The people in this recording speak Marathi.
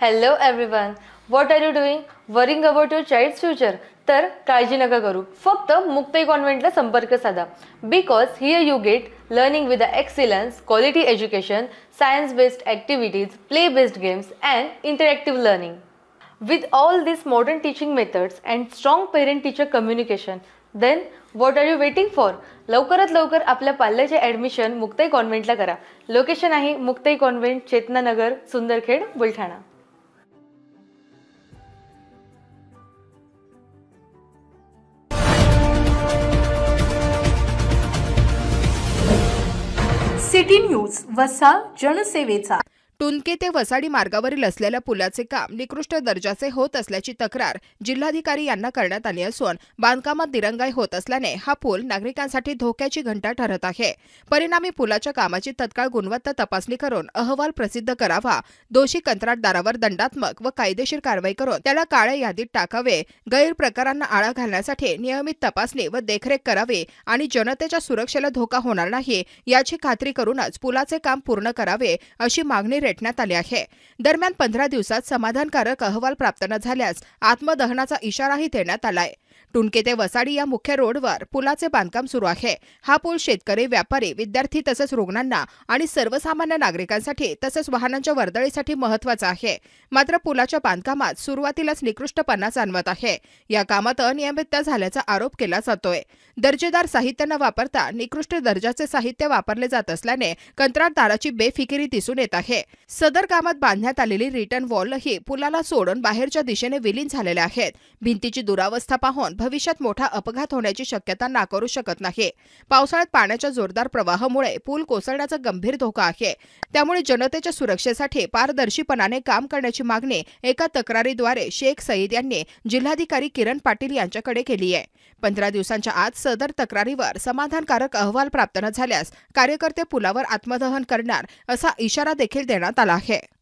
Hello everyone. What are you doing? Worrying about your child's future? तर काळजी नका करू. फक्त मुक्ताई कॉन्व्हेंटला संपर्क साधा. Because here you get learning with the excellence, quality education, science-based activities, play-based games and interactive learning. With all these modern teaching methods and strong parent-teacher communication, then what are you waiting for? लवकरात लवकर आपल्या पाल्याचे ॲडमिशन मुक्ताई कॉन्व्हेंटला करा. लोकेशन आहे Muktai convent, Chetananagar, Sundarkhed, Buldhana. City news वसा जनसेवेचा. टुनके ते वसाडी मार्गावरील असलेल्या पुलाचे काम निकृष्ट दर्जाचे होत असल्याची तक्रार जिल्हाधिकारी यांना करण्यात आली असून बांधकामात दिरंगाई होत असल्याने हा पूल नागरिकांसाठी धोक्याची घंटा ठरत आहे. परिणामी पुलाच्या कामाची तत्काळ गुणवत्ता तपासणी करून अहवाल प्रसिद्ध करावा, दोषी कंत्राटदारावर दंडात्मक व कायदेशीर कारवाई करून त्याला काळ्या यादीत टाकावे, गैरप्रकारांना आळा घालण्यासाठी नियमित तपासणी व देखरेख करावी आणि जनतेच्या सुरक्षेला धोका होणार नाही याची खात्री करूनच पुलाचे काम पूर्ण करावे अशी मागणी रेटण्यात आली आहे. दरम्यान 15 दिवसात समाधानकारक अहवाल प्राप्त न झाल्यास आत्मदहनाचा इशाराही देण्यात आलाय. टुनके ते वसाडी या मुख्य रोडवर पुलाचे बांधकाम सुरू आहे. हा पूल शेतकरी, व्यापारी, विद्यार्थी तसेच रुग्णांना आणि सर्वसामान्य नागरिकांसाठी तसेच वाहनांच्या वर्दळीसाठी महत्त्वाचा आहे. मात्र पुलाच्या बांधकामात सुरुवातीलाच निकृष्टपणा जाणवत आहे. या कामात अनियमितता झाल्याचा आरोप केला जातोय. दर्जेदार साहित्य न वापरता निकृष्ट दर्जाचे साहित्य वापरले जात असल्याने कंत्राटदाराची बेफिकिरी दिसून येत आहे. सदर कामात बांधण्यात आलेली रिटर्न वॉलही पुलाला सोडून बाहेरच्या दिशेने विलीन झालेल्या आहेत. भिंतीची दुरावस्था पाहून भविष्यात मोठा अपघात होण्याची शक्यता नाकारू शकत नाही. पावसाळ्यात पाण्याच्या जोरदार प्रवाहामुळे पूल कोसळण्याचा गंभीर धोका आहे. त्यामुळे जनतेच्या सुरक्षेसाठी पारदर्शीपणाने काम करण्याची मागणी एका तक्रारीद्वारे शेख सईद यांनी जिल्हाधिकारी किरण पाटील यांच्याकडे केली आहे. 15 दिवसांच्या आत सदर तक्रारीवर समाधानकारक अहवाल प्राप्त न झाल्यास कार्यकर्ते पुलावर आत्मदहन करणार असा इशारा देखील देण्यात आला आहे.